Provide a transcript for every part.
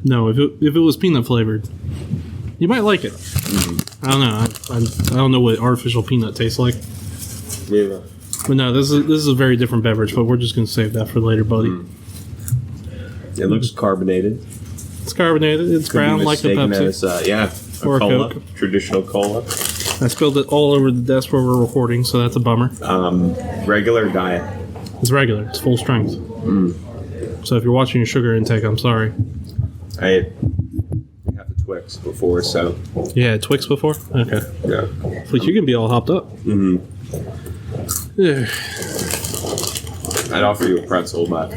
No, if it was peanut flavored, you might like it. I don't know. I don't know what artificial peanut tastes like. Yeah. But no, this is a very different beverage. But we're just gonna save that for later, buddy. It looks carbonated. It's carbonated. It's brown like the Pepsi. As, Or a cola, Coke. traditional cola. I spilled it all over the desk where we're recording, so that's a bummer. Regular diet. It's regular. It's full strength. So if you're watching your sugar intake, I'm sorry. I had the Twix before, so Yeah, Twix before? Okay. yeah. But you can be all hopped up. Yeah. I'd offer you a pretzel, but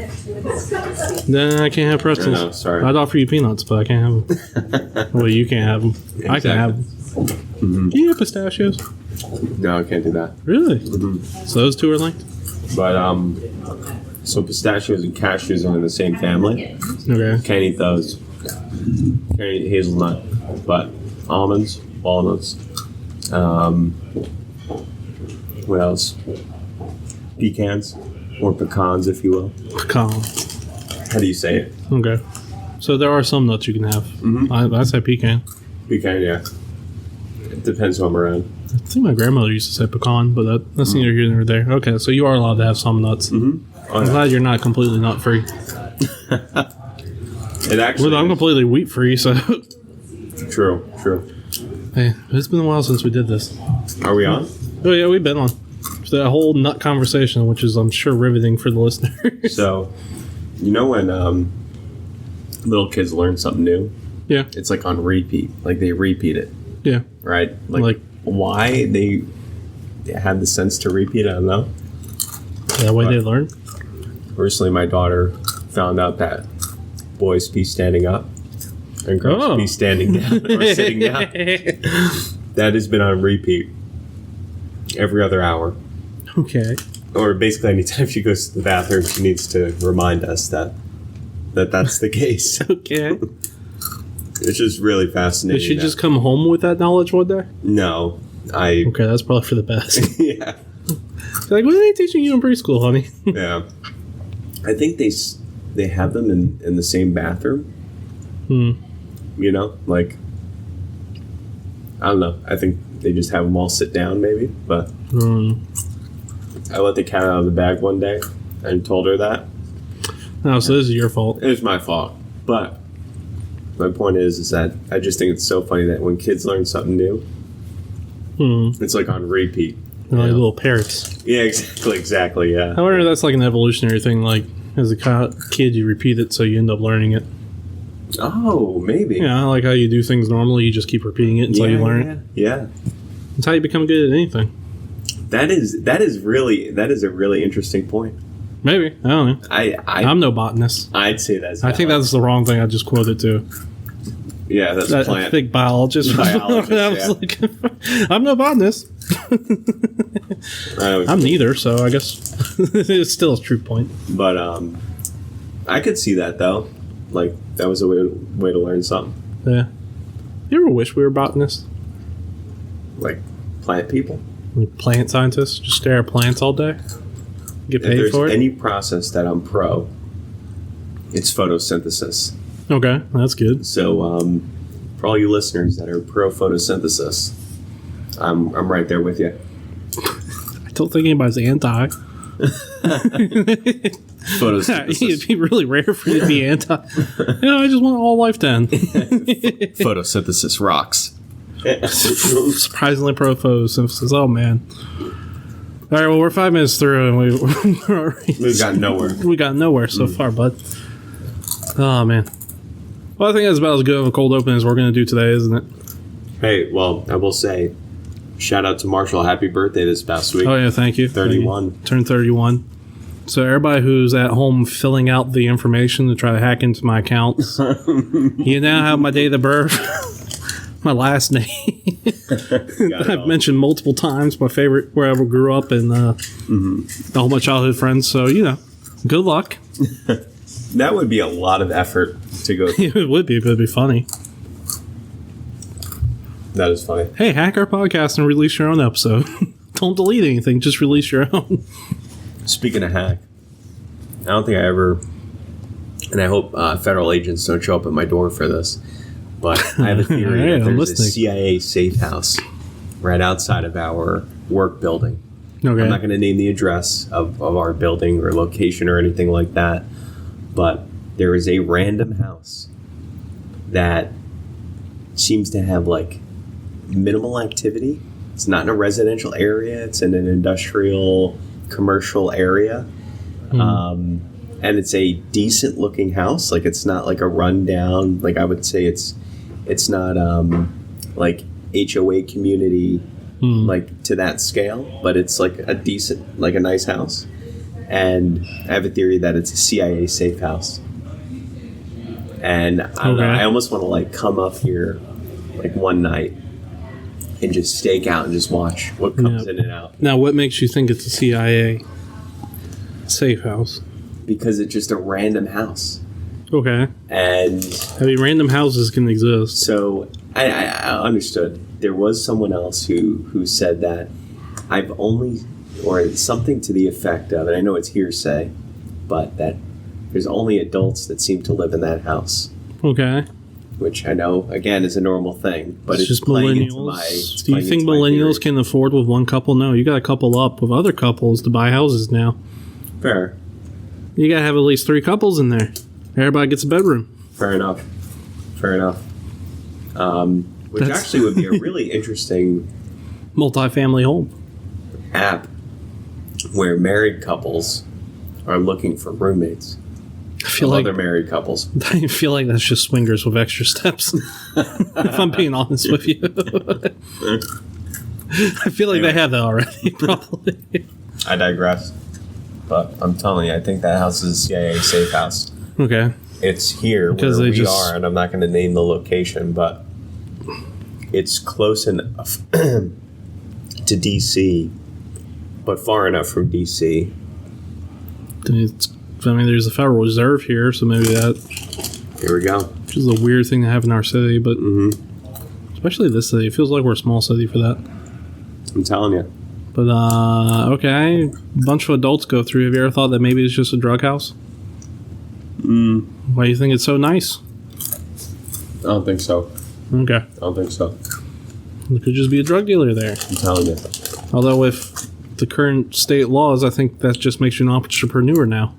Nah, I can't have pretzels. No, sorry. I'd offer you peanuts, but I can't have them. Well, you can't have them. I can have them. Can you have pistachios? no, I can't do that. Really? So those two are linked? But so pistachios and cashews are in the same family. Okay. Can't eat those. Can't eat hazelnut, but almonds, walnuts. What else? Pecans or pecans, if you will. Pecan. How do you say it? Okay. So there are some nuts you can have. I say pecan. Pecan, yeah. It depends who I'm around. I think my grandmother used to say pecan, but that's neither here nor there. Okay, so you are allowed to have some nuts. Oh, I'm glad you're not completely nut free. It actually. Well, I'm completely wheat free, so. True. Hey, it's been a while since we did this. Are we on? Oh yeah, we've been on. So that whole nut conversation, which is I'm sure riveting for the listeners. So, you know when little kids learn something new? Yeah. It's like on repeat. Like they repeat it, Yeah. right? Like- why they have the sense to repeat it, I don't know. That way they learn. Recently, my daughter found out that boys be standing up and girls be standing down or sitting down. That has been on repeat every other hour. Okay. Or basically anytime she goes to the bathroom, she needs to remind us that's the case. Okay. It's just really fascinating. Did she just come home with that knowledge one day? No. Okay, that's probably for the best. Yeah. She's like, what are they teaching you in preschool, honey? Yeah. I think they have them in the same bathroom. You know? Like, I don't know. I think they just have them all sit down, maybe. But I let the cat out of the bag one day and told her that. Oh, so this is your fault. It was my fault. But my point is that I just think it's so funny that when kids learn something new, it's like on repeat. They're like little parrots. Yeah, exactly, yeah. I wonder if that's like an evolutionary thing. Like, as a kid, you repeat it so you end up learning it. Oh, maybe. Yeah, like how you do things normally, you just keep repeating it until you learn it. Yeah. That's how you become good at anything. That is a really interesting point. Maybe. I don't know. I'm no botanist. I'd say that's I think that's the wrong thing I just quoted too. Yeah, that's That plant. big biologist. Biologist, I was like, I'm no botanist. I'm neither, so I guess it's still a true point. But I could see that though. Like that was a way to learn something. Yeah. You ever wish we were botanists? Like plant people. Like plant scientists? Just stare at plants all day? Get paid If for there's it? any process that I'm pro, it's photosynthesis. Okay, that's good. So for all you listeners that are pro photosynthesis, I'm right there with you. I don't think anybody's anti. Photosynthesis. It'd be really rare for you to be anti. I just want all life to end. Photosynthesis rocks. Surprisingly pro photosynthesis. Oh, man. All right, well, we're 5 minutes through, and We've got nowhere. We got nowhere so far, bud. Oh, man. Well, I think that's about as good of a cold open as we're going to do today, isn't it? Hey, well, I will say, shout out to Marshall. Happy birthday this past week. Oh, yeah, thank you. 31. Thank you. Turned 31. So everybody who's at home filling out the information to try to hack into my accounts, you now have my date of birth, my last name. I've mentioned multiple times my favorite, where I grew up, and all my childhood friends. So, good luck. That would be a lot of effort to go through. It would be, but it'd be funny. That is funny. Hey, hack our podcast and release your own episode. Don't delete anything, just release your own. Speaking of hack, I don't think I ever and I hope federal agents don't show up at my door for this, but I have a theory that there's a CIA safe house right outside of our work building. Okay. I'm not going to name the address of our building or location or anything like that, but there is a random house that seems to have like minimal activity. It's not in a residential area. It's in an industrial, commercial area. And it's a decent looking house. Like, it's not like a rundown. Like, I would say it's not like HOA community, like to that scale, but it's like a decent, like a nice house. And I have a theory that it's a CIA safe house. And I don't know, I almost want to like come up here like one night and just stake out and just watch what comes in and out. Now, what makes you think it's a CIA safe house? Because it's just a random house. Okay. And I mean, random houses can exist. So I understood. There was someone else who said that I've only, or something to the effect of, and I know it's hearsay, but that there's only adults that seem to live in that house. Okay. Which I know, again, is a normal thing, but it's just playing millennials. Do you think millennials can afford with one couple? No, you got to couple up with other couples to buy houses now. Fair. You got to have at least 3 couples in there. Everybody gets a bedroom. Fair enough. Which actually would be a really interesting multifamily home app where married couples are looking for roommates. I feel like other married couples. I feel like that's just swingers with extra steps. If I'm being honest with you, I feel like they have that already. Probably. I digress, but I'm telling you, I think that house is a CIA safe house. Okay. It's here because where we are, and I'm not going to name the location, but it's close enough to DC, but far enough from DC. There's a Federal Reserve here, so maybe that. Here we go. Which is a weird thing to have in our city, but especially this city. It feels like we're a small city for that. I'm telling you. But, okay. A bunch of adults go through. Have you ever thought that maybe it's just a drug house? Why do you think it's so nice? I don't think so. Okay. I don't think so. It could just be a drug dealer there. I'm telling you. Although with the current state laws, I think that just makes you an entrepreneur now.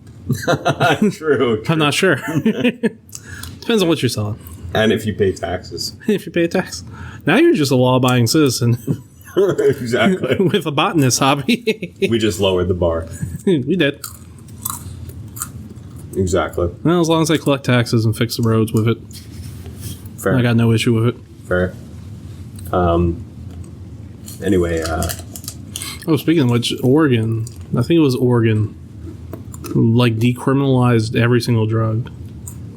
True. I'm not sure. Depends on what you're selling. And if you pay taxes. If you pay tax. Now you're just a law-abiding citizen. Exactly. With a botanist hobby. We just lowered the bar. We did. Exactly. Well, as long as I collect taxes and fix the roads with it. Fair. I got no issue with it. Fair. Anyway, speaking of which, Oregon. I think it was Oregon. Like, decriminalized every single drug.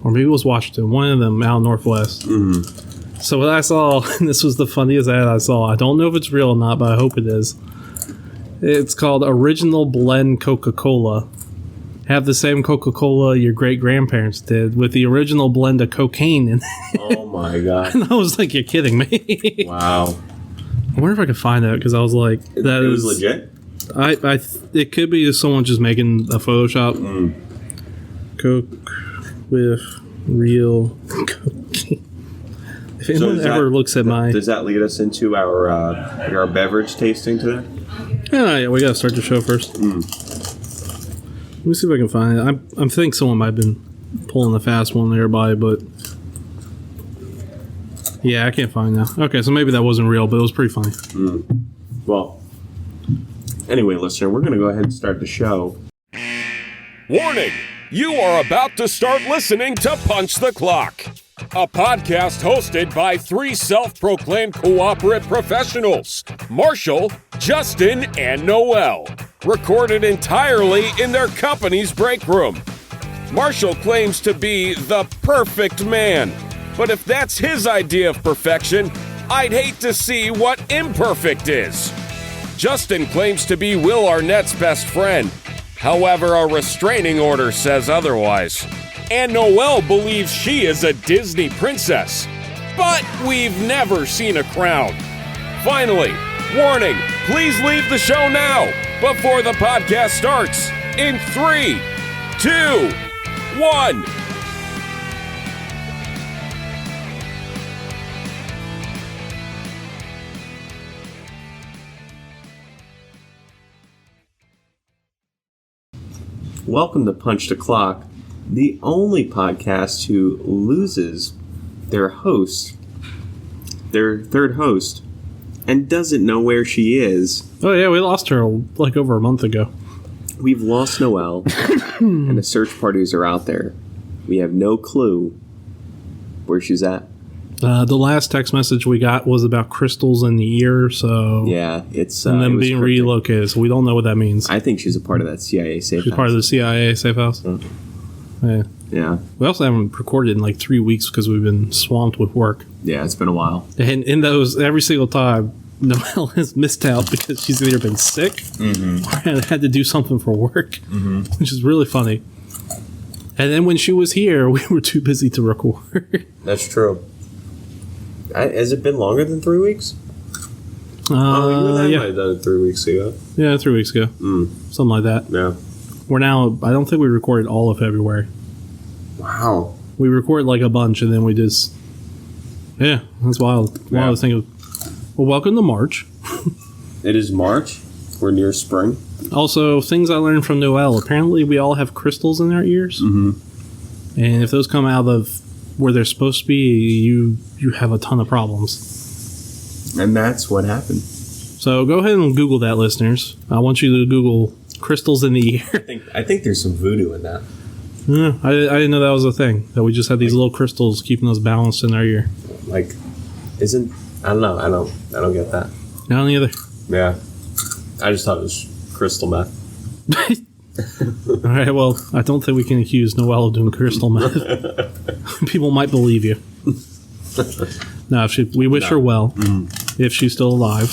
Or maybe it was Washington. One of them out northwest. Mm-hmm. So what I saw, and this was the funniest ad I saw. I don't know if it's real or not, but I hope it is. It's called Original Blend Coca-Cola. Have the same Coca-Cola your great-grandparents did with the original blend of cocaine in it. Oh, my God. And I was like, you're kidding me. Wow. I wonder if I could find that, because I was like... It was legit? It could be someone just making a Photoshop. Coke with real cocaine. If anyone ever looks at my... Does that lead us into our beverage tasting today? Yeah, we gotta start the show first. Let me see if I can find it. I think someone might have been pulling a fast one there by, but... Yeah, I can't find that. Okay, so maybe that wasn't real, but it was pretty funny. Well, anyway, listener, we're going to go ahead and start the show. Warning! You are about to start listening to Punch the Clock, a podcast hosted by 3 self-proclaimed cooperative professionals, Marshall, Justin, and Noel, recorded entirely in their company's break room. Marshall claims to be the perfect man, but if that's his idea of perfection, I'd hate to see what imperfect is. Justin claims to be Will Arnett's best friend. However, a restraining order says otherwise. And Noelle believes she is a Disney princess. But we've never seen a crown. Finally, warning, please leave the show now before the podcast starts. In 3, 2, 1, Welcome to Punch the Clock, the only podcast who loses their host, their third host, and doesn't know where she is. Oh, yeah, we lost her like over a month ago. We've lost Noelle, and the search parties are out there. We have no clue where she's at. The last text message we got was about crystals in the ear, so... Yeah, it's... and then it was being cryptic. relocated, so we don't know what that means. I think she's a part of that CIA safe She's house. part of the CIA safe house. Yeah. Yeah. We also haven't recorded in like 3 weeks because we've been swamped with work. Yeah, it's been a while. And in those, every single time, Noelle has missed out because she's either been sick or had to do something for work, which is really funny. And then when she was here, we were too busy to record. That's true. Has it been longer than 3 weeks? You and I might have done it 3 weeks ago. Yeah, 3 weeks ago. Something like that. Yeah. We're now, I don't think we recorded all of February. Wow. We recorded like a bunch and then we just, yeah, that's wild. Yeah. To think of. Well, welcome to March. It is March. We're near spring. Also, things I learned from Noelle. Apparently, we all have crystals in our ears. And if those come out of where they're supposed to be, you have a ton of problems. And that's what happened. So go ahead and Google that, listeners. I want you to Google crystals in the ear. I think there's some voodoo in that. Yeah, I didn't know that was a thing. That we just had these little crystals keeping us balanced in our ear. Like, I don't know. I don't get that. I don't either. Yeah. I just thought it was crystal meth. All right, well, I don't think we can accuse Noelle of doing crystal meth. People might believe you. No, we wish her well, if she's still alive.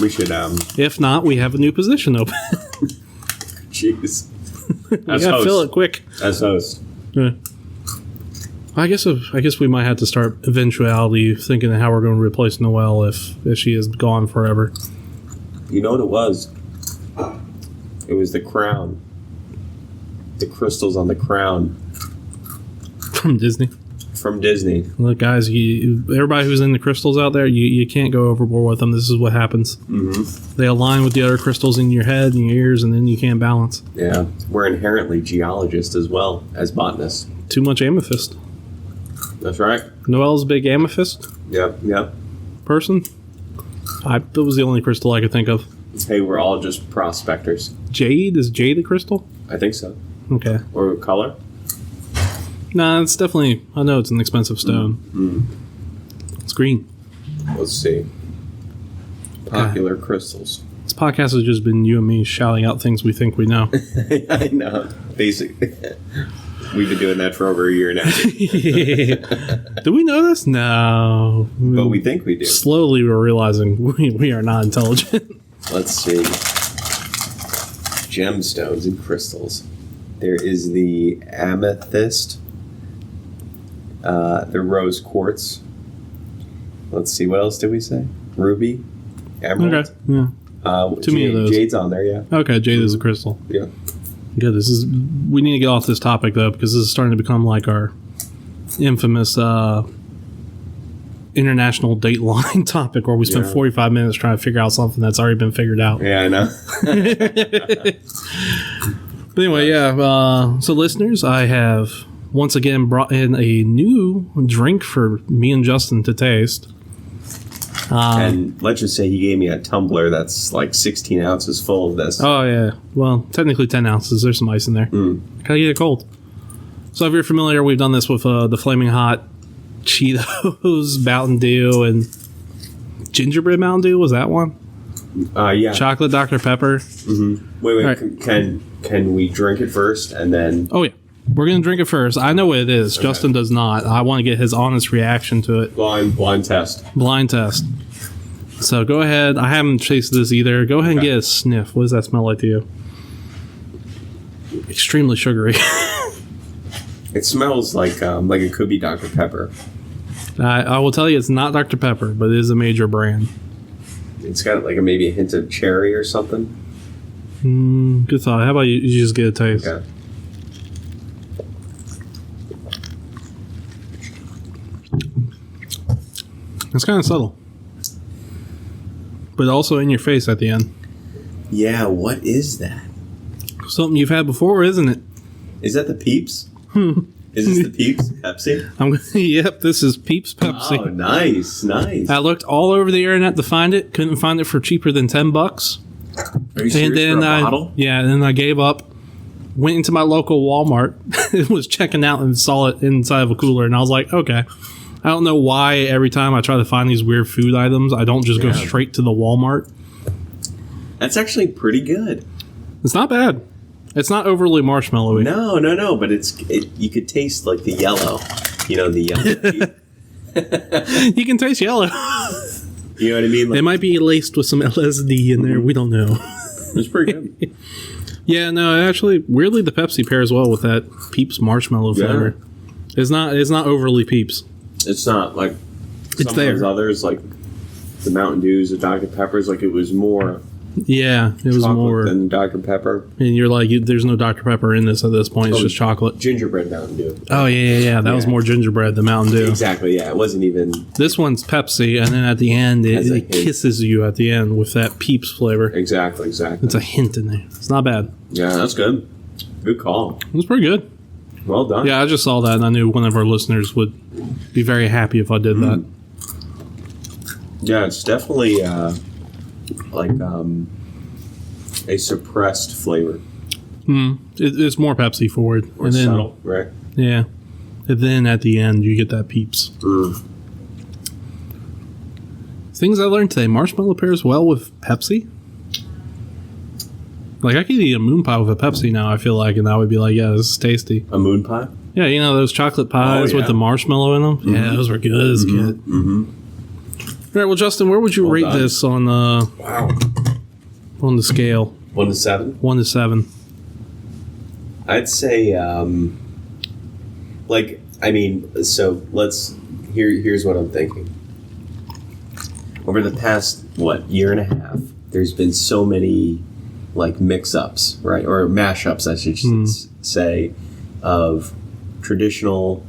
We should, If not, we have a new position open. jeez. We gotta fill it quick. As host. Yeah. I guess we might have to start eventuality thinking of how we're going to replace Noelle if she is gone forever. You know what it was? It was the crown. The crystals on the crown. From Disney. From Disney. Look, guys, everybody who's in the crystals out there, you can't go overboard with them. This is what happens. They align with the other crystals in your head and your ears, and then you can't balance. Yeah. We're inherently geologists as well as botanists. Too much amethyst. That's right. Noelle's a big amethyst Yep. person. That was the only crystal I could think of. Hey, we're all just prospectors. Jade? Is jade a crystal? I think so. Okay. Or color? Nah, it's definitely... I know it's an expensive stone. It's green. Let's see. Popular crystals. This podcast has just been you and me shouting out things we think we know. I know. Basically. We've been doing that for over a year now. Do we know this? No. But we think we do. Slowly we're realizing we are not intelligent. Let's see. Gemstones and crystals. There is the amethyst. The rose quartz. Let's see. What else did we say? Ruby. Emerald. Okay. Yeah. Too many of those. Jade's on there, yeah. Okay, jade is a crystal. Yeah. Good. We need to get off this topic though, because this is starting to become like our infamous international dateline topic where we spend 45 minutes trying to figure out something that's already been figured out. Yeah, I know. But anyway, yeah. So listeners, I have once again brought in a new drink for me and Justin to taste. And let's just say he gave me a tumbler that's like 16 ounces full of this. Oh, yeah. Well, technically 10 ounces. There's some ice in there. Can I get it cold? So if you're familiar, we've done this with the Flaming Hot Cheetos, Mountain Dew, and Gingerbread Mountain Dew. Was that one? Yeah. Chocolate Dr. Pepper. Wait. Right. Can we drink it first and then... Oh, yeah. We're going to drink it first. I know what it is. Okay. Justin does not. I want to get his honest reaction to it. Blind test. Blind test. So go ahead. I haven't tasted this either. Go ahead and get a sniff. What does that smell like to you? Extremely sugary. It smells like it could be Dr. Pepper. I will tell you it's not Dr. Pepper, but it is a major brand. It's got like maybe a hint of cherry or something. Good thought. How about you just get a taste? Okay. It's kind of subtle. But also in your face at the end. Yeah, what is that? Something you've had before, isn't it? Is that the Peeps? Is this the Peeps Pepsi? Yep, this is Peeps Pepsi. Oh, nice. I looked all over the internet to find it. Couldn't find it for cheaper than $10. Are you serious, for a bottle? Yeah, and then I gave up. Went into my local Walmart. It was checking out and saw it inside of a cooler, and I was like, okay. I don't know why every time I try to find these weird food items, I don't just go straight to the Walmart. That's actually pretty good. It's not bad. It's not overly marshmallowy. No, but you could taste like the yellow. You know, the yellow. You can taste yellow. You know what I mean? Like, it might be laced with some LSD in there. We don't know. It's pretty good. Yeah, no, actually, weirdly, the Pepsi pairs well with that Peeps marshmallow flavor. It's not overly Peeps. It's not like it's some there. of those others, like the Mountain Dews, the Dr. Peppers. Like it was more. Yeah, it was more than Dr. Pepper. And you're like, there's no Dr. Pepper in this at this point. It's just chocolate. Gingerbread Mountain Dew. Oh yeah. That was more gingerbread than Mountain Dew. Exactly. Yeah, it wasn't even. This one's Pepsi, and then at the end, it kisses you at the end with that Peeps flavor. Exactly. It's a hint in there. It's not bad. Yeah, that's good. Good call. It was pretty good. Well done. Yeah, I just saw that, and I knew one of our listeners would be very happy if I did that. Yeah, it's definitely like a suppressed flavor. It's more Pepsi forward. Or subtle, right? Yeah. And then at the end, you get that Peeps. Things I learned today. Marshmallow pairs well with Pepsi. Like, I could eat a moon pie with a Pepsi now, I feel like, and I would be like, yeah, this is tasty. A moon pie? Yeah, you know those chocolate pies with the marshmallow in them? Yeah, those were good. All right, well, Justin, where would you rate this on on the scale? 1 to 7? 1 to 7. I'd say, so here's what I'm thinking. Over the past, year and a half, there's been so many, like, mix-ups, right? Or mash-ups, I should say, of traditional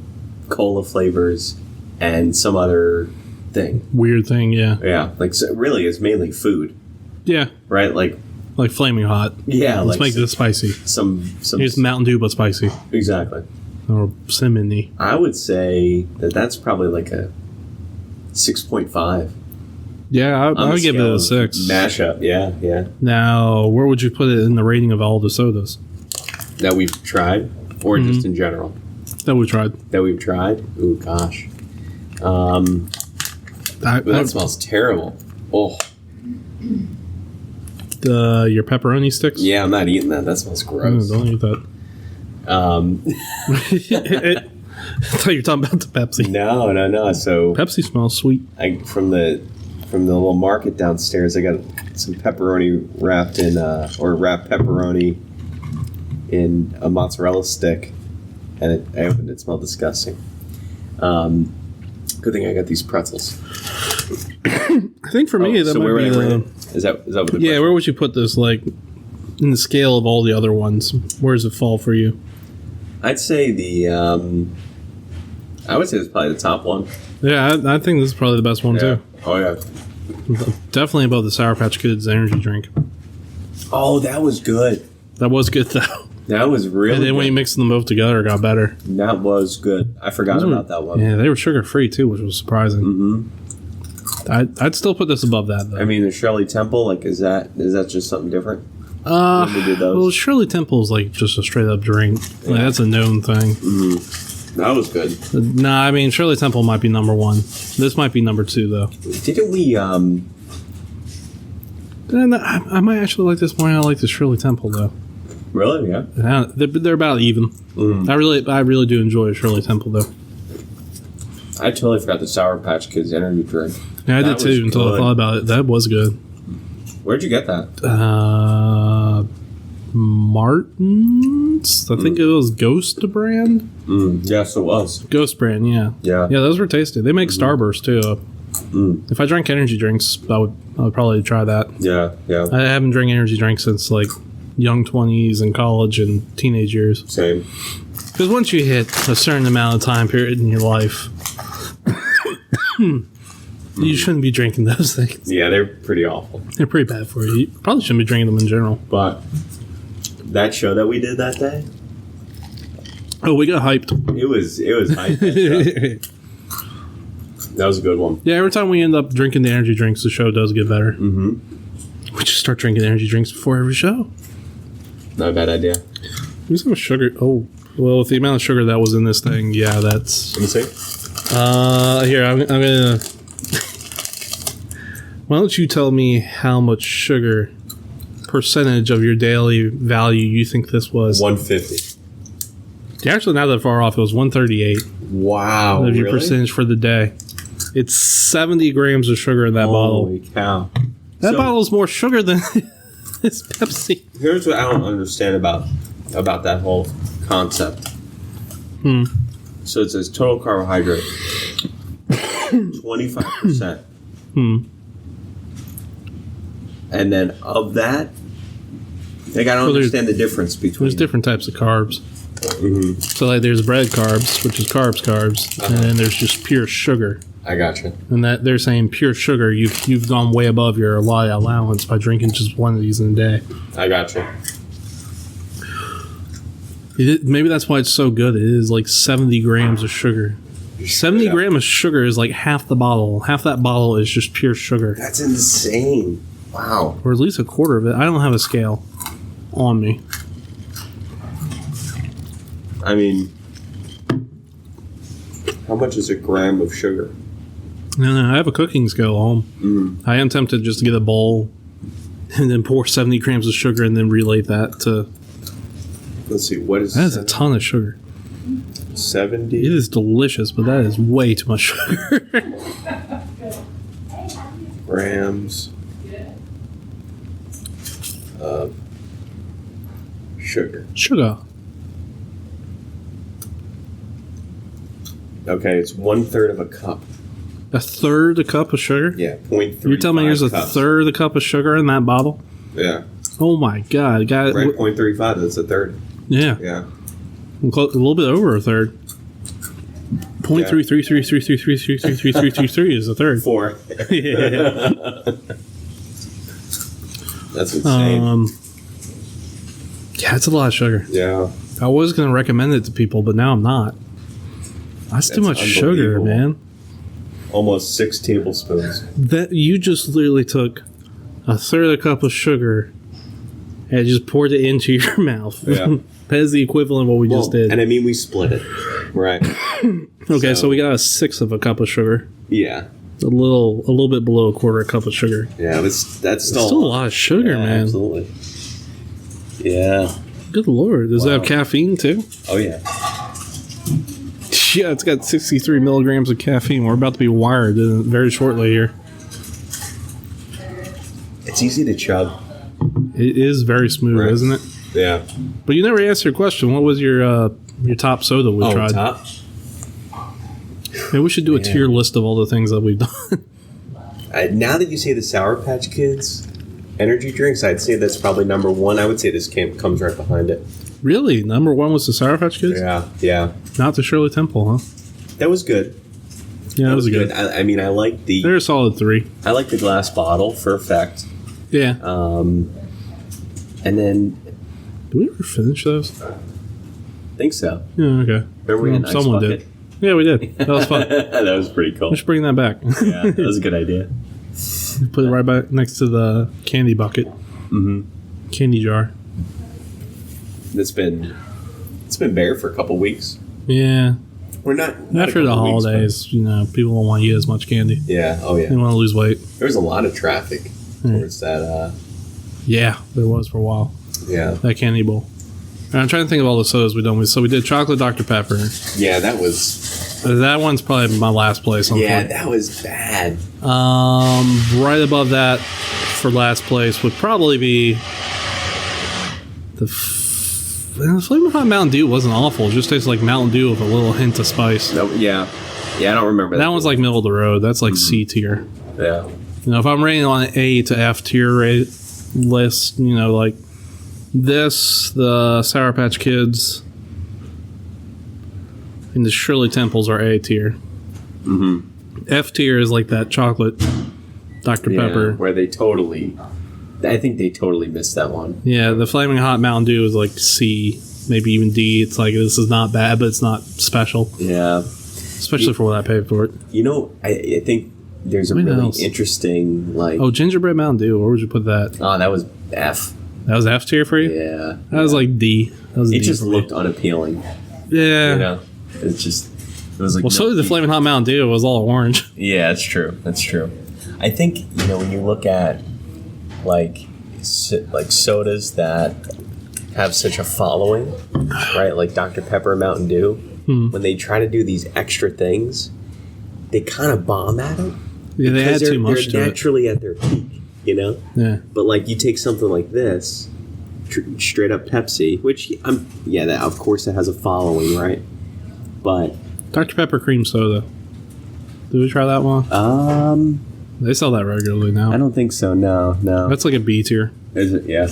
cola flavors and some other thing. Weird thing, yeah. Yeah, like, so really, it's mainly food. Yeah. Right? Like Flaming Hot. Yeah, let's make this spicy. Some Here's Mountain Dew, but spicy. Exactly. Or cinnamony. I would say that's probably like a 6.5. Yeah, I would give it a 6. Mashup, yeah. Now, where would you put it in the rating of all the sodas? That we've tried, or just in general? That we've tried. Ooh, gosh. That smells terrible. Oh. Your pepperoni sticks? Yeah, I'm not eating that. That smells gross. Don't eat that. I thought you were talking about the Pepsi. No. So Pepsi smells sweet. From the little market downstairs, I got some pepperoni wrapped wrapped pepperoni in a mozzarella stick, and I opened it. It smelled disgusting. Good thing I got these pretzels. I think for me, that might be the... Is that what the where would you put this, like, in the scale of all the other ones? Where does it fall for you? I'd say I would say it's probably the top one. Yeah, I think this is probably the best one, too. Oh, yeah. Definitely above the Sour Patch Kids energy drink. Oh, that was good. That was good, though. That was really And then when you mix them both together, it got better. That was good. I forgot about that one. Yeah, they were sugar-free, too, which was surprising. Mm-hmm. I'd still put this above that, though. I mean, the Shirley Temple, like, is that just something different? When we did those? Well, Shirley Temple is like just a straight-up drink. Like, that's a known thing. Mm-hmm. That was good. Nah, I mean, Shirley Temple might be number 1. This might be number 2, though. Didn't we, I might actually like this more than I like the Shirley Temple, though. Really? Yeah. They're about even. I really do enjoy a Shirley Temple, though. I totally forgot the Sour Patch Kids energy drink. Yeah, I did too until I thought about it. That was good. Where'd you get that? Martin's? I think it was Ghost brand. Yes, it was. Ghost brand, yeah. Yeah, those were tasty. They make Starburst too. If I drank energy drinks, I would probably try that. Yeah. I haven't drank energy drinks since like young 20s and college and teenage years. Same. Because once you hit a certain amount of time period in your life, you shouldn't be drinking those things. Yeah, they're pretty awful. They're pretty bad for you. You probably shouldn't be drinking them in general. But That show that we did that day. Oh, we got hyped. It was hype. That was a good one. Yeah, every time we end up drinking the energy drinks, the show does get better. Mm-hmm. We just start drinking energy drinks before every show. Not a bad idea. There's some sugar. Oh, well, with the amount of sugar that was in this thing, yeah, that's... Let me see. Here, I'm gonna... Why don't you tell me how much sugar percentage of your daily value you think this was? 150. You're actually not that far off. It was 138 Wow. of your Really? percentage for the day. It's 70 grams of sugar in that Holy bottle. cow. That So- bottle is more sugar than this Pepsi. Here's what I don't understand about that whole concept. So it says total carbohydrate 25%. And then of that, like I don't understand the difference between. There's different types of carbs. Mm-hmm. So like there's bread carbs, which is carbs, and then there's just pure sugar. I gotcha. And that they're saying pure sugar, you've gone way above your allowance by drinking just one of these in a day. I gotcha. Maybe that's why it's so good. It is like 70 grams of sugar. 70 grams of sugar is like half the bottle. Half that bottle is just pure sugar. That's insane. Wow. Or at least a quarter of it. I don't have a scale on me. I mean, how much is a gram of sugar? No, I have a cooking scale at home. I am tempted just to get a bowl and then pour 70 grams of sugar and then relate that to... Let's see, what is That is a ton of sugar. 70? It is delicious, but that is way too much sugar. Grams of sugar. Sugar. Okay, it's 1/3 of a cup. A third a cup of sugar? Yeah, 0.3. You're telling me there's a third of a cup of sugar in that bottle? Yeah. Oh my god. Right, 0.35, that's a third. Yeah. Yeah. A little bit over a third. 0.33333333333 is a third. 4. Yeah. That's insane. Yeah, it's a lot of sugar. Yeah. I was going to recommend it to people, but now I'm not. That's too much sugar, unbelievable. man. Almost 6 tablespoons. That you just literally took a third of a cup of sugar and just poured it into your mouth. Yeah. That is the equivalent of what we just did. And I mean, we split it. Right. Okay, so we got a sixth of a cup of sugar. Yeah. A little bit below a quarter cup of sugar. Yeah, that's still Still a lot of sugar, yeah, man. Absolutely. Yeah. Good lord. Does it have caffeine too? Oh, yeah. Yeah, it's got 63 milligrams of caffeine. We're about to be wired very shortly here. It's easy to chug. It is very smooth, Right. isn't it? Yeah. But you never answered your question. What was your top soda we tried? Top? Maybe we should do a tier list of all the things that we've done. Now that you say the Sour Patch Kids energy drinks, I'd say that's probably number 1. I would say this comes right behind it. Really? Number 1 was the Sour Patch Kids? Yeah. Not the Shirley Temple, huh? That was good. Yeah, that was good. I mean, I like They're a solid 3. I like the glass bottle for effect. Yeah. And then Did we ever finish those? I think so. Yeah, okay. Remember we had an ice Someone bucket? did. Yeah, we did. That was fun. That was pretty cool. We should bring that back. Yeah, that was a good idea. Put it right back next to the candy bucket. Mm-hmm. Candy jar. It's been bare for a couple weeks. Yeah. We're not After the holidays, people don't want to eat as much candy. Yeah. Oh yeah. They want to lose weight. There was a lot of traffic towards that. Yeah, there was for a while. Yeah. That candy bowl. And I'm trying to think of all the sodas we've done. So we did chocolate Dr. Pepper. Yeah, that was. That one's probably my last place. Yeah, that was bad. Right above that for last place would probably be the Flamin' Hot Mountain Dew wasn't awful. It just tastes like Mountain Dew with a little hint of spice. No, yeah. Yeah, I don't remember that. That one's like middle of the road. That's like C tier. Yeah. If I'm rating on an A to F tier list, like this, the Sour Patch Kids, and the Shirley Temples are A tier. Mm-hmm. F tier is like that chocolate Dr. Pepper. Where they totally I think they totally missed that one. Yeah, the Flaming Hot Mountain Dew is like C, maybe even D. It's like, this is not bad, but it's not special. Yeah. Especially for what I paid for it. You know, I think there's a really interesting, like... Oh, Gingerbread Mountain Dew. Where would you put that? Oh, that was F. That was F tier for you? Yeah. That was like D. That was it D just looked unappealing. Yeah. You know? It's just... It was like... Well, so did the Flaming Hot Mountain Dew. It was all orange. Yeah, that's true. That's true. I think, you know, when you look at, like sodas that have such a following, right? Like Dr. Pepper, Mountain Dew, when they try to do these extra things, they kind of bomb at it. Yeah, they add too much to it. They're naturally at their peak, you know? Yeah. But, like, you take something like this, straight up Pepsi, which, that, of course, it has a following, right? But... Dr. Pepper cream soda. Did we try that one? They sell that regularly now. I don't think so, no. That's like a B tier. Is it? Yeah.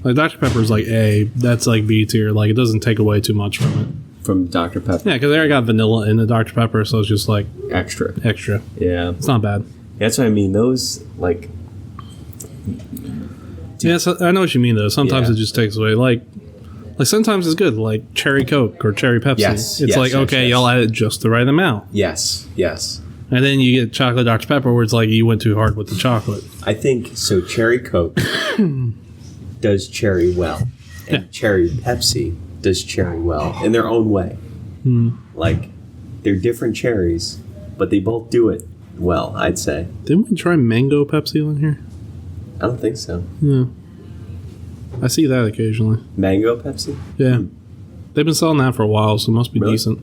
Like Dr. Pepper's like A, that's like B tier. Like, it doesn't take away too much from it. From Dr. Pepper? Yeah, because they already got vanilla in the Dr. Pepper, so it's just like... Extra. Yeah. It's not bad. That's what I mean. Those, like... Yeah, so I know what you mean, though. Sometimes it just takes away. Like sometimes it's good, like Cherry Coke or Cherry Pepsi. Yes. It's like, okay, y'all added just the right amount. Yes. And then you get chocolate Dr. Pepper where it's like you went too hard with the chocolate. I think, so Cherry Coke does cherry well. And Cherry Pepsi does cherry well in their own way. Like, they're different cherries, but they both do it well, I'd say. Didn't we try mango Pepsi on here? I don't think so. Yeah. I see that occasionally. Mango Pepsi? Yeah. They've been selling that for a while, so it must be decent.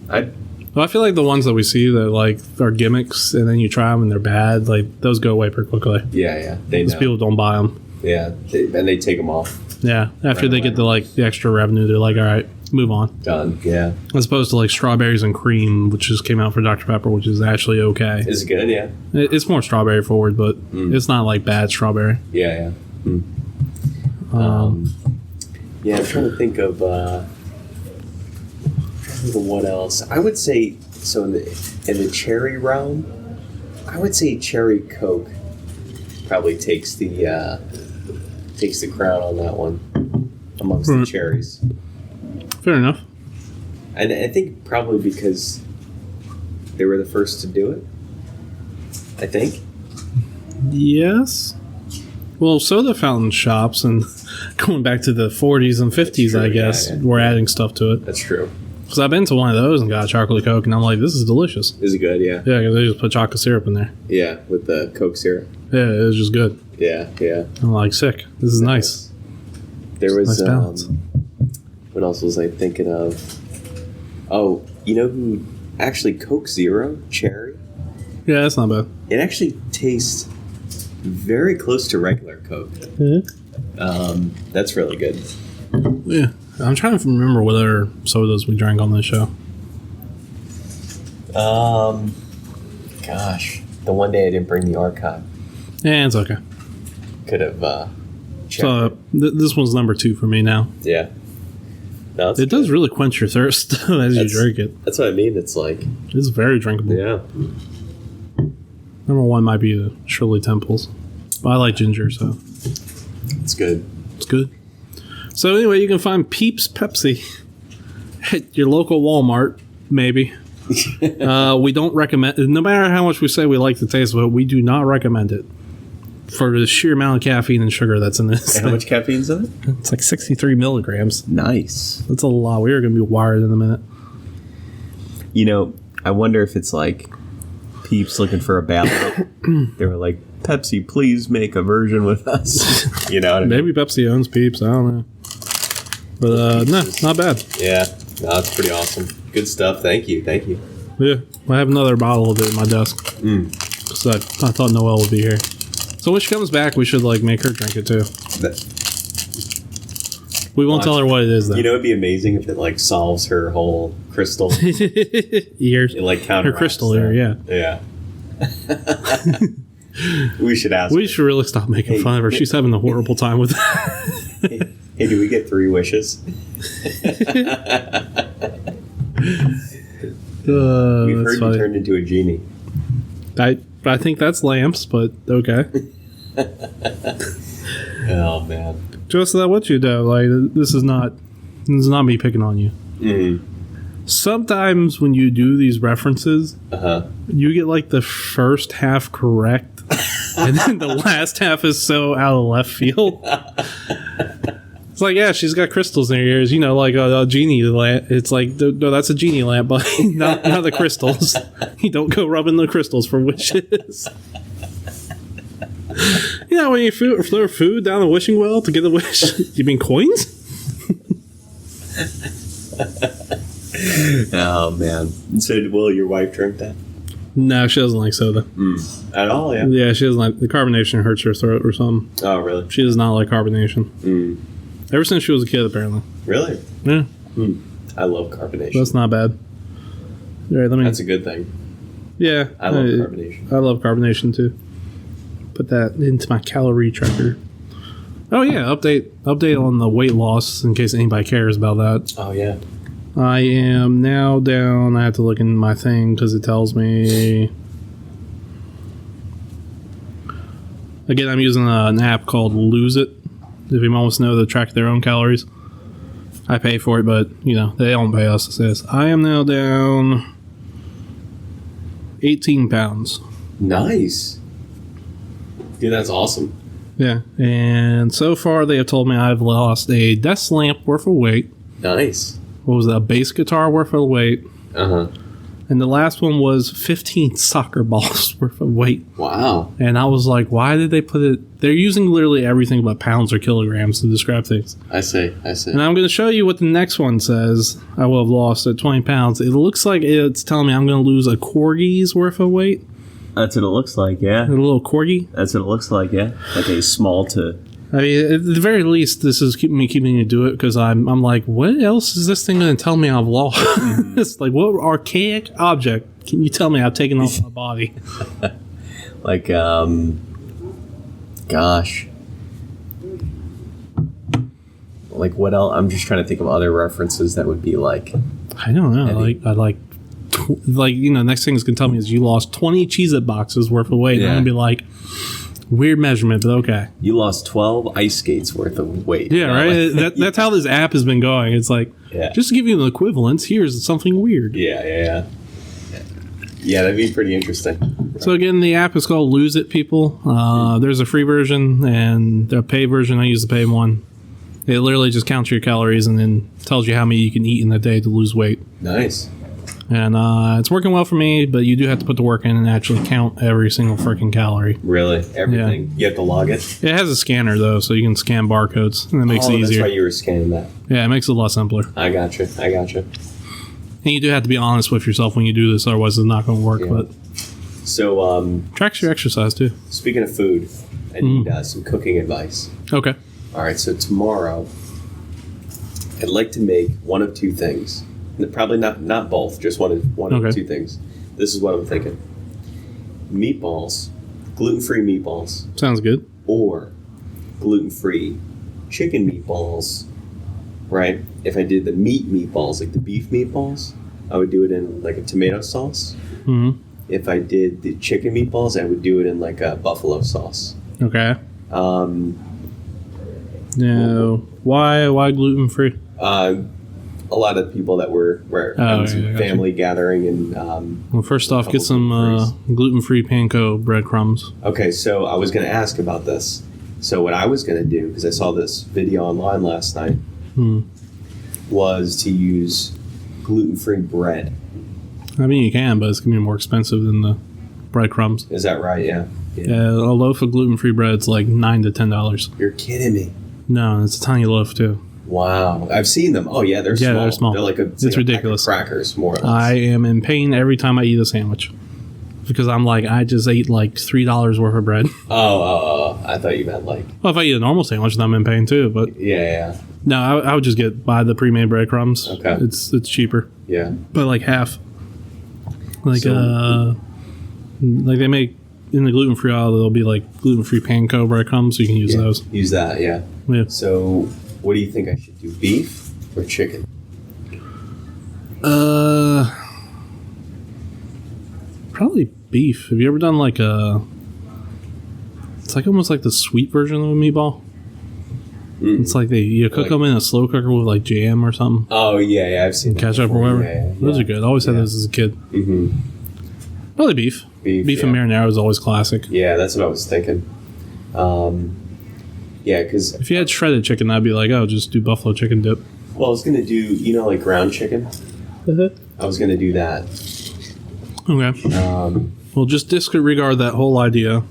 Well, I feel like the ones that we see that like are gimmicks, and then you try them and they're bad, like those go away pretty quickly. Yeah. Because people don't buy them. Yeah, and they take them off. Yeah, after they get the extra revenue, they're like, all right, move on. Done, yeah. As opposed to like strawberries and cream, which just came out for Dr. Pepper, which is actually okay. It's good, yeah. It's more strawberry forward, but it's not like bad strawberry. Yeah. I'm trying to think of what else. I would say, so in the cherry realm, I would say Cherry Coke probably takes the crown on that one amongst the cherries. Fair enough. And I think probably because they were the first to do it. I think. Yes. Well, soda fountain shops, and going back to the 40s and 50s, true, I guess, we're adding stuff to it. That's true. Because I've been to one of those and got a chocolate Coke, and I'm like, this is delicious. Is it good? Yeah. Yeah, because they just put chocolate syrup in there. Yeah, with the Coke syrup. Yeah, it was just good. Yeah. I'm like, sick. This is nice. There was, nice balance. What else was I thinking of? Oh, you know who, actually Coke Zero, cherry? Yeah, that's not bad. It actually tastes very close to regular Coke. Mm-hmm. That's really good. Yeah. I'm trying to remember what other sodas we drank on this show. Gosh. The one day I didn't bring the archive. Yeah, it's okay. Could have checked. So, this one's number 2 for me now. Yeah. No, it does really quench your thirst as you drink it. That's what I mean. It's like... It's very drinkable. Yeah. Number 1 might be the Shirley Temples. But I like ginger, so... It's good. It's good. So anyway, you can find Peeps Pepsi at your local Walmart, maybe. We don't recommend... No matter how much we say we like the taste of it, we do not recommend it. For the sheer amount of caffeine and sugar that's in this. And how much caffeine's in it? It's like 63 milligrams. Nice. That's a lot. We are going to be wired in a minute. You know, I wonder if it's like Peeps looking for a ballot. They were like, Pepsi, please make a version with us. You know what I mean? Maybe Pepsi owns Peeps. I don't know. But no, not bad. Yeah. No, that's pretty awesome. Good stuff. Thank you. Yeah. I have another bottle of it in my desk. So I thought Noelle would be here. So when she comes back, we should like make her drink it too. We won't tell her what it is though. You know, it'd be amazing if it like solves her whole crystal ears. It like counteracts her crystal ear, yeah. Yeah. We should ask. We should really stop making fun of her. She's having a horrible time with it. Hey, do we get 3 wishes? We've heard you turned into a genie. I think that's lamps, but okay. Oh man. Just that what you do. Like this is not me picking on you. Mm. Sometimes when you do these references, you get like the first half correct, and then the last half is so out of left field. It's like, yeah, she's got crystals in her ears, you know, like a genie lamp. It's like, no, that's a genie lamp, but not the crystals. You don't go rubbing the crystals for wishes. You know, when you throw food down the wishing well to get a wish, you mean coins? Oh man. So will your wife drink that? No, she doesn't like soda. At all, yeah? Yeah, she doesn't like the carbonation hurts her throat or something. Oh really? She does not like carbonation. Ever since she was a kid, apparently. Really? Yeah. I love carbonation. That's not bad. All right, That's a good thing. Yeah. I love carbonation. I love carbonation too. Put that into my calorie tracker. Oh yeah, update on the weight loss in case anybody cares about that. Oh yeah. I am now down. I have to look in my thing because it tells me. Again, I'm using an app called Lose It. If anyone wants to know to track their own calories, I pay for it, but you know they don't pay us. It says I am now down 18 pounds. Nice. Dude, that's awesome. Yeah, and so far they have told me I've lost a desk lamp worth of weight. Nice. What was that? A bass guitar worth of weight. And the last one was 15 soccer balls worth of weight. Wow. And I was like, why did they put it? They're using literally everything but pounds or kilograms to describe things. I see. And I'm going to show you what the next one says. I will have lost at 20 pounds. It looks like it's telling me I'm going to lose a corgi's worth of weight. That's what it looks like, yeah. A little corgi. That's what it looks like, yeah. Like a small to... I mean, at the very least, this is keeping me to do it because I'm like, what else is this thing going to tell me I've lost? It's like, what archaic object can you tell me I've taken off my body? Like, gosh. Like, what else? I'm just trying to think of other references that would be like... I don't know. Heavy. Like, you know, next thing it's going to tell me is you lost 20 Cheez-It boxes worth of weight. Yeah. And I'm going to be like... Weird measurement, but okay. You lost 12 ice skates worth of weight. Yeah, right? That's how this app has been going. It's like, just to give you an equivalence, here's something weird. Yeah, that'd be pretty interesting. So again, the app is called Lose It, people. There's a free version and the pay version. I use the pay one. It literally just counts your calories and then tells you how many you can eat in a day to lose weight. Nice. And it's working well for me, but you do have to put the work in and actually count every single freaking calorie. Really? Everything? Yeah. You have to log it? It has a scanner, though, so you can scan barcodes, and that makes it easier. That's why you were scanning that. Yeah, it makes it a lot simpler. I gotcha. And you do have to be honest with yourself when you do this, otherwise it's not going to work. Yeah. But so, tracks your exercise, too. Speaking of food, I need some cooking advice. Okay. All right, so tomorrow, I'd like to make one of two things. Probably not both, just one of two things. This is what I'm thinking. Meatballs, gluten-free meatballs. Sounds good. Or gluten-free chicken meatballs, right? If I did the meatballs, like the beef meatballs, I would do it in like a tomato sauce. Mm-hmm. If I did the chicken meatballs, I would do it in like a buffalo sauce. Okay. Now, why gluten-free? A lot of people that were family gathering and well, first off, get some gluten-free panko breadcrumbs. Okay, so I was going to ask about this. So what I was going to do, because I saw this video online last night, was to use gluten-free bread. I mean, you can, but it's going to be more expensive than the breadcrumbs. Is that right? Yeah. A loaf of gluten-free bread is like $9 to $10. You're kidding me. No, it's a tiny loaf too. Wow. I've seen them. Oh, yeah, they're small. They're small. They're like it's ridiculous. Crackers, more or less. I am in pain every time I eat a sandwich. Because I'm like, I just ate like $3 worth of bread. Oh, I thought you meant like... Well, if I eat a normal sandwich, then I'm in pain too, but... Yeah. No, I would just buy the pre-made breadcrumbs. Okay. It's cheaper. Yeah. But like half. Like, like they make... In the gluten-free aisle, there'll be like gluten-free panko breadcrumbs, so you can use those. Use that, yeah. So, what do you think I should do? Beef or chicken? Probably beef. Have you ever done like a It's like almost like the sweet version of a meatball. It's like you cook them in a slow cooker with like jam or something. Oh yeah, I've seen ketchup or whatever. Those are good. I always had those as a kid. Probably beef. Beef and marinara is always classic. Yeah, that's what I was thinking. Yeah, because if you had shredded chicken, I'd be like, oh, just do buffalo chicken dip. Well, I was gonna do like ground chicken. I was gonna do that. Okay. Well, just disregard that whole idea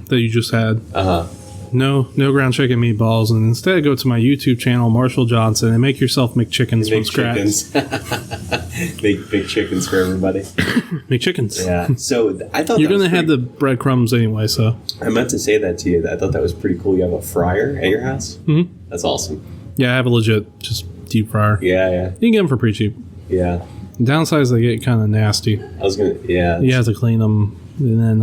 that you just had. No ground chicken meatballs, and instead go to my YouTube channel, Marshall Johnson, and make yourself McChickens from scratch. Big chickens for everybody. McChickens. Yeah. So I thought you're gonna have the breadcrumbs anyway. So I meant to say that to you. I thought that was pretty cool. You have a fryer at your house. Mm-hmm. That's awesome. Yeah, I have a legit just deep fryer. Yeah. You can get them for pretty cheap. Yeah. The downside is they get kind of nasty. I was gonna. Yeah. You have to clean them, and then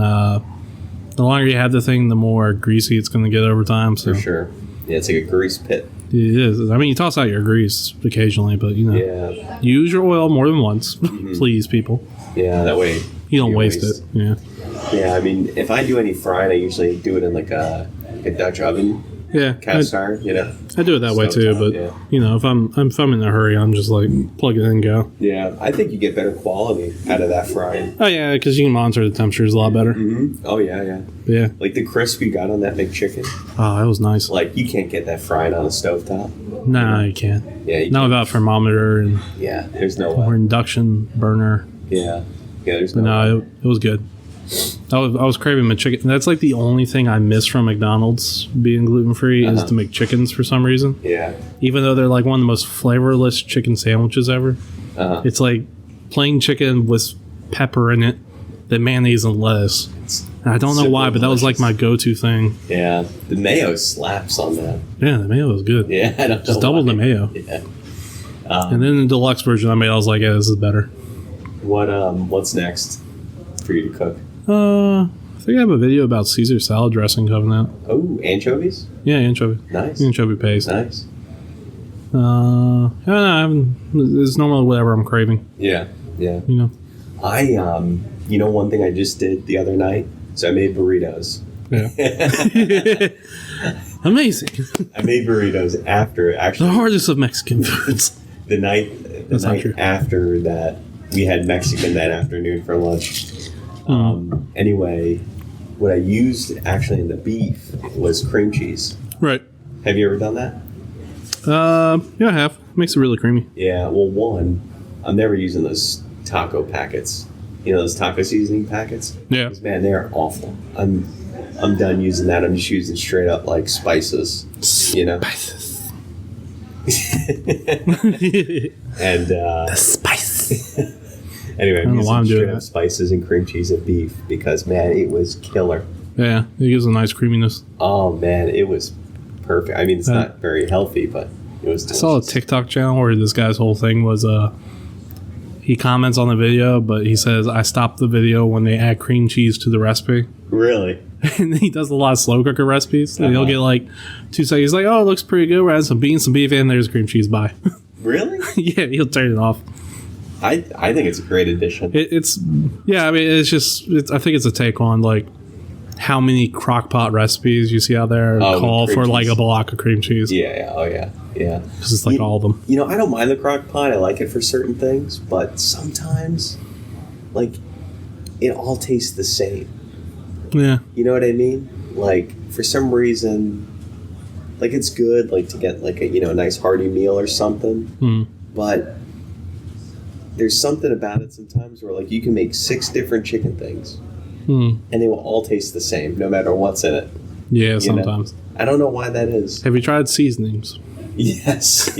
the longer you have the thing, the more greasy it's going to get over time. So. For sure. Yeah, it's like a grease pit. It is. I mean, you toss out your grease occasionally, but use your oil more than once, please, people. Yeah, that way you don't waste it. Yeah. Yeah, I mean, if I do any frying, I usually do it in like a Dutch oven. Yeah, cast iron. I do it that way too, but if I'm in a hurry, I'm just like plug it in and go. Yeah, I think you get better quality out of that frying. Oh yeah, because you can monitor the temperatures a lot better. Oh yeah. Like the crisp you got on that McChicken. Oh, that was nice. Like you can't get that frying on a stovetop. Nah, you can't. Yeah, not without thermometer and there's no way. Or induction burner. Yeah, there's no. No, it was good. I was craving McChicken. That's like the only thing I miss from McDonald's being gluten-free is the McChickens for some reason. Yeah. Even though they're like one of the most flavorless chicken sandwiches ever. It's like plain chicken with pepper in it, the mayonnaise and lettuce. And I don't know why, but that was like my go-to thing. Yeah. The mayo slaps on that. Yeah, the mayo was good. Yeah, I don't know. Just double the mayo. Yeah. And then the deluxe version I made, I was like, yeah, this is better. What's next for you to cook? I think I have a video about Caesar salad dressing coming out. Oh, anchovies? Yeah, anchovy. Nice. Anchovy paste. Nice. I don't know. It's normally whatever I'm craving. Yeah. I, one thing I just did the other night? So I made burritos. Yeah. Amazing. I made burritos after, actually. The hardest of Mexican foods. The night after that, we had Mexican that afternoon for lunch. Anyway, what I used actually in the beef was cream cheese. Right. Have you ever done that? Yeah, I have. It makes it really creamy. Yeah, well, I'm never using those taco packets. Those taco seasoning packets? Yeah. Man, they are awful. I'm done using that. I'm just using straight up like spices. Spices. And the spice. Anyway, I'm using straight up spices and cream cheese and beef because, man, it was killer. Yeah, it gives a nice creaminess. Oh, man, it was perfect. I mean, it's not very healthy, but it was delicious. I saw a TikTok channel where this guy's whole thing was he comments on the video, but he says, I stopped the video when they add cream cheese to the recipe. Really? And he does a lot of slow cooker recipes. And he'll get like 2 seconds. He's like, oh, it looks pretty good. We're adding some beans, some beef, and there's cream cheese. Bye. Really? Yeah, he'll turn it off. I think it's a great addition. I think it's a take on like how many crock pot recipes you see out there call for like a block of cream cheese. Yeah. Because it's like all of them. I don't mind the crock pot. I like it for certain things, but sometimes, like, it all tastes the same. Yeah. You know what I mean? Like, for some reason, like, it's good, like, to get, like, a nice hearty meal or something. But there's something about it sometimes where, like, you can make 6 different chicken things. And they will all taste the same, no matter what's in it. Yeah, sometimes. I don't know why that is. Have you tried seasonings? Yes.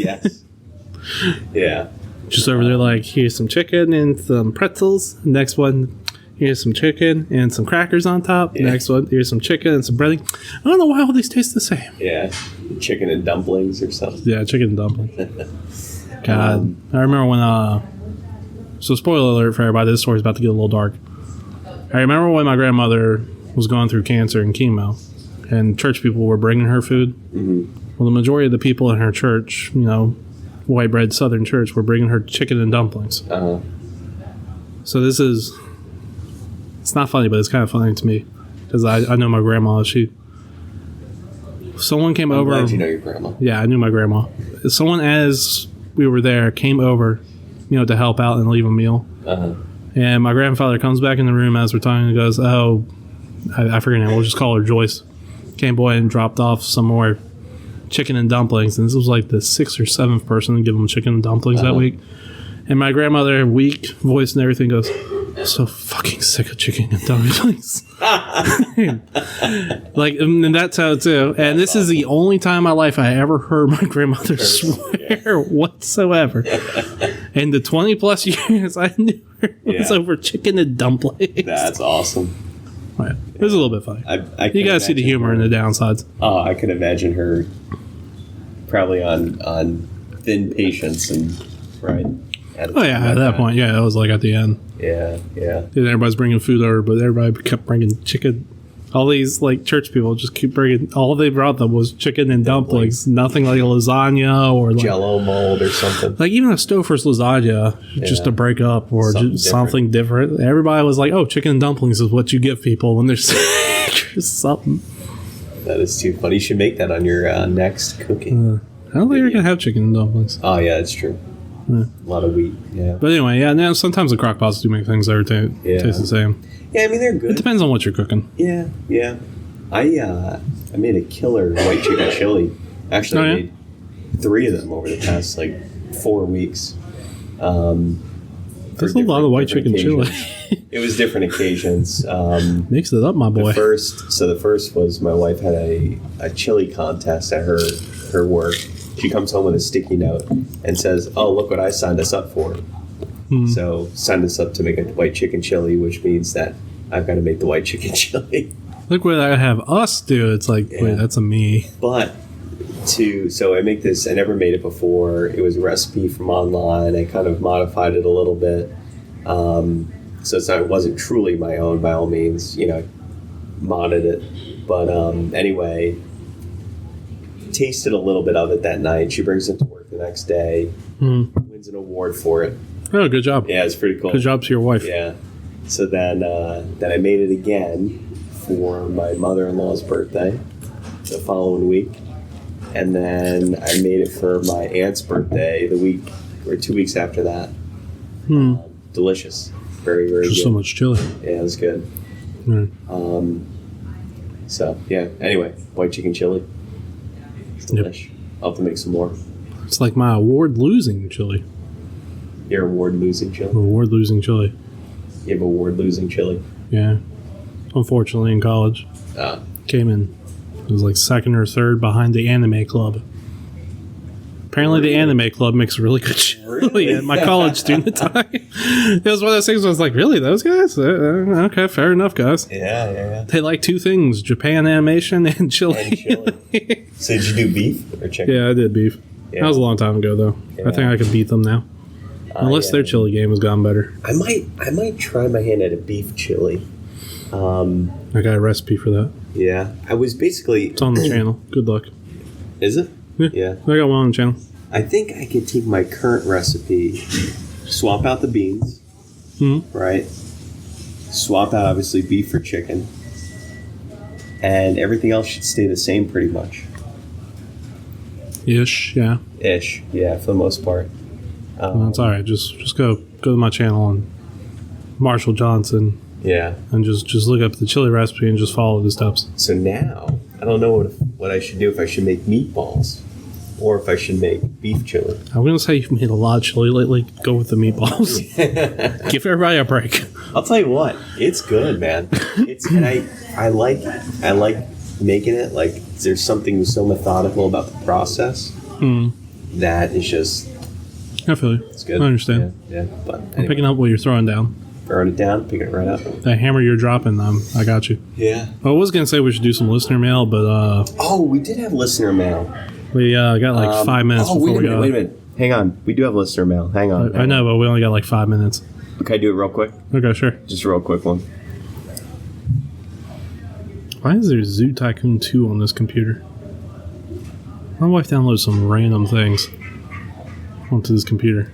Yeah. Just over there, like, here's some chicken and some pretzels. Next one, here's some chicken and some crackers on top. Yeah. Next one, here's some chicken and some breading. I don't know why all these taste the same. Yeah. Chicken and dumplings or something. Yeah, chicken and dumplings. God. I remember when, so spoiler alert for everybody, this story's about to get a little dark. I remember when my grandmother was going through cancer and chemo, and church people were bringing her food. Well, the majority of the people in her church, white bread Southern church, were bringing her chicken and dumplings. So it's not funny, but it's kind of funny to me because I know my grandma. She Someone came I'm over. glad you know your grandma. Yeah, I knew my grandma. Someone, as we were there, came over, to help out and leave a meal. Uh-huh. And my grandfather comes back in the room as we're talking and goes, "Oh, I forget her name. We'll just call her Joyce." Came boy and dropped off some more chicken and dumplings. And this was like the 6th or 7th person to give them chicken and dumplings that week. And my grandmother, weak voice and everything, goes, "I'm so fucking sick of chicken and dumplings." Like, and that's how too. And this is the only time in my life I ever heard my grandmother swear whatsoever. In the 20 plus years I knew her, it was over chicken and dumplings. That's awesome. Right. It was a little bit funny. You guys see the humor and the downsides. Oh, I can imagine her probably on thin patience and right. At that point, yeah, it was like at the end. Yeah. And everybody's bringing food over, but everybody kept bringing chicken. All these like church people just keep bringing. All they brought them was chicken and dumplings. Nothing like a lasagna or like Jello mold or something. Like even a Stouffer's lasagna, just to break up, or something different. Everybody was like, "Oh, chicken and dumplings is what you give people when they're sick or something." That is too funny. You should make that on your next cooking. I don't think you're gonna have chicken and dumplings. Oh yeah, that's true. A lot of wheat. Yeah. But anyway, now sometimes the crock pots do make things that taste the same. Yeah, I mean they're good. It depends on what you're cooking. Yeah. I made a killer white chicken chili. Actually, I made 3 of them over the past 4 weeks. That's a lot of white chicken chili. It was different occasions. Mix it up, my boy. The first was my wife had a chili contest at her work. She comes home with a sticky note and says, "Oh, look what I signed us up for." So signed us up to make a white chicken chili, which means that I've got to make the white chicken chili. Look what I have us do. It's like, wait, that's a me. But so I make this. I never made it before. It was a recipe from online. I kind of modified it a little bit. So it wasn't truly my own by all means. Modded it. But anyway, tasted a little bit of it that night. She brings it to work the next day. Wins an award for it. Oh, good job. Yeah, it's pretty cool. Good job to your wife. Yeah. So then I made it again for my mother-in-law's birthday the following week. And then I made it for my aunt's birthday the week or 2 weeks after that. Delicious. Very, very good. So much chili. Yeah, it was good. So, yeah. Anyway, white chicken chili. It's delish. I'll have to make some more. It's like my award-losing chili. Your award-losing chili? Award-losing chili. You have award-losing chili? Yeah. Unfortunately, in college. Came in. It was like 2nd or 3rd behind the anime club. Apparently, the anime club makes really good chili at my college student time. It was one of those things where I was like, really, those guys? Okay, fair enough, guys. Yeah. They like 2 things, Japan animation and chili. So did you do beef or chicken? Yeah, I did beef. Yeah. That was a long time ago, though. Yeah. I think I could beat them now. Unless their chili game has gotten better. I might try my hand at a beef chili. I got a recipe for that. Yeah. I was basically... It's on the channel. Good luck. Is it? Yeah. I got one on the channel. I think I could take my current recipe, swap out the beans, right? Swap out, obviously, beef or chicken. And everything else should stay the same pretty much. Ish, yeah. Ish, yeah, for the most part. It's all right. Just go to my channel and Marshall Johnson. Yeah. And just look up the chili recipe and just follow the steps. So now, I don't know what I should do, if I should make meatballs or if I should make beef chili. I'm going to say you've made a lot of chili lately. Go with the meatballs. Give everybody a break. I'll tell you what, it's good, man. And I like making it. Like, there's something so methodical about the process that is just... I feel you. It's good. I understand. Yeah. But anyway, I'm picking up what you're throwing down. Throwing it down, picking it right up. That hammer you're dropping, I got you. Yeah. I was going to say we should do some listener mail, but... we did have listener mail. We got like 5 minutes before we go. Wait a minute. Hang on. We do have listener mail. Hang on. I know, but we only got like 5 minutes. Okay, do it real quick. Okay, sure. Just a real quick one. Why is there Zoo Tycoon 2 on this computer? My wife downloaded some random things onto this computer.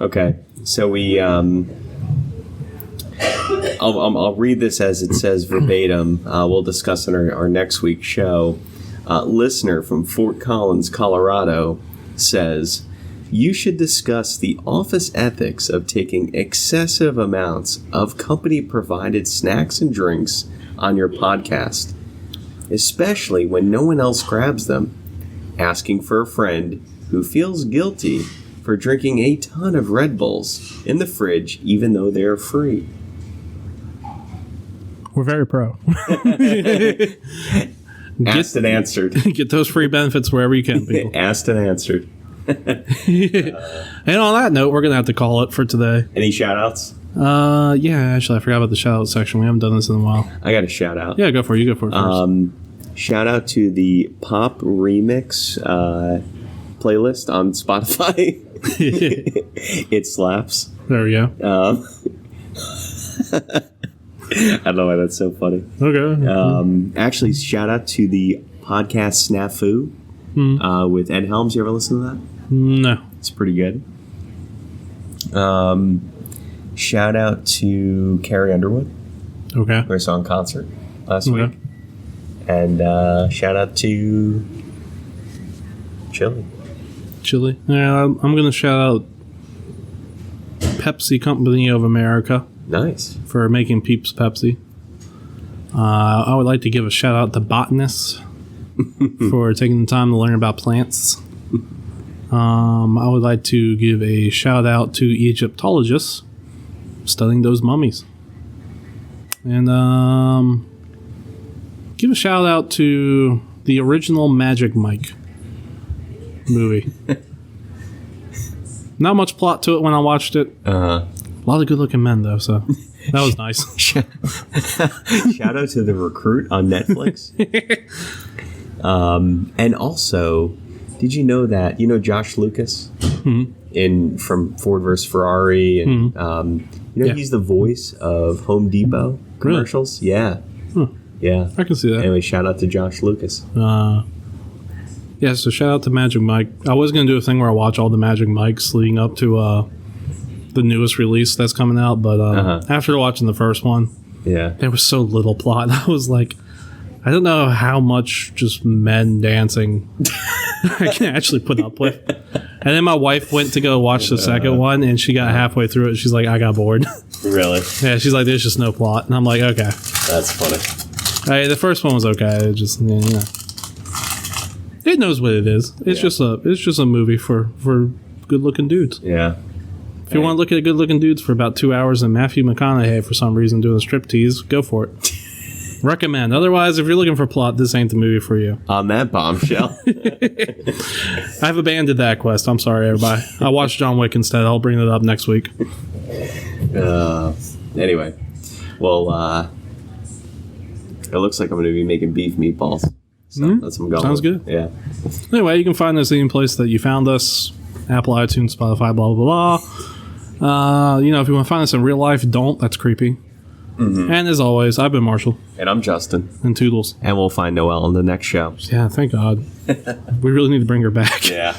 Okay, so we... I'll read this as it says verbatim. We'll discuss in our next week's show. Listener from Fort Collins, Colorado, says, you should discuss the office ethics of taking excessive amounts of company-provided snacks and drinks on your podcast, especially when no one else grabs them. Asking for a friend who feels guilty for drinking a ton of Red Bulls in the fridge even though they're free. We're very pro. Asked and answered. Get those free benefits wherever you can, people. Asked and answered. And on that note, we're going to have to call it for today. Any shout-outs? Yeah, actually, I forgot about the shout-out section. We haven't done this in a while. I got a shout-out. Yeah, go for it. You go for it first. Shout out to the Pop Remix playlist on Spotify. It slaps. There we go. I don't know why that's so funny. Okay. Actually, shout out to the podcast Snafu with Ed Helms. You ever listen to that? No. It's pretty good. Shout out to Carrie Underwood. Okay. We saw in concert last week. And shout out to Chili. Yeah, I'm going to shout out Pepsi Company of America. Nice. For making Peeps Pepsi. I would like to give a shout out to botanists for taking the time to learn about plants. I would like to give a shout out to Egyptologists studying those mummies. And give a shout out to the original Magic Mike movie. Not much plot to it when I watched it. A lot of good looking men though, so that was nice. Shout out to The Recruit on Netflix. And also, did you know that Josh Lucas from Ford vs Ferrari, and he's the voice of Home Depot commercials. Really? Yeah. Yeah, I can see that. Anyway, shout out to Josh Lucas. Yeah, so shout out to Magic Mike. I was going to do a thing where I watch all the Magic Mikes leading up to the newest release that's coming out, but after watching the first one, there was so little plot. I was like, I don't know how much just men dancing I can actually put up with. And then my wife went to go watch the second one, and she got halfway through it. She's like, I got bored. Really? Yeah, she's like, there's just no plot. And I'm like, okay. That's funny. The first one was okay. It just, it knows what it is. It's just a movie for good looking dudes. Yeah. If you want to look at good looking dudes for about 2 hours and Matthew McConaughey for some reason doing a striptease, go for it. Recommend. Otherwise, if you're looking for plot, this ain't the movie for you. On that bombshell. I've abandoned that quest. I'm sorry, everybody. I watched John Wick instead. I'll bring it up next week. Anyway. Well, it looks like I'm going to be making beef meatballs. So that's what I'm going Sounds with. good. Yeah. Anyway, you can find us any place that you found us. Apple, iTunes, Spotify, blah, blah, blah. If you want to find us in real life, don't. That's creepy. And as always, I've been Marshall. And I'm Justin. And Toodles. And we'll find Noelle in the next show. Yeah, thank God. We really need to bring her back. Yeah.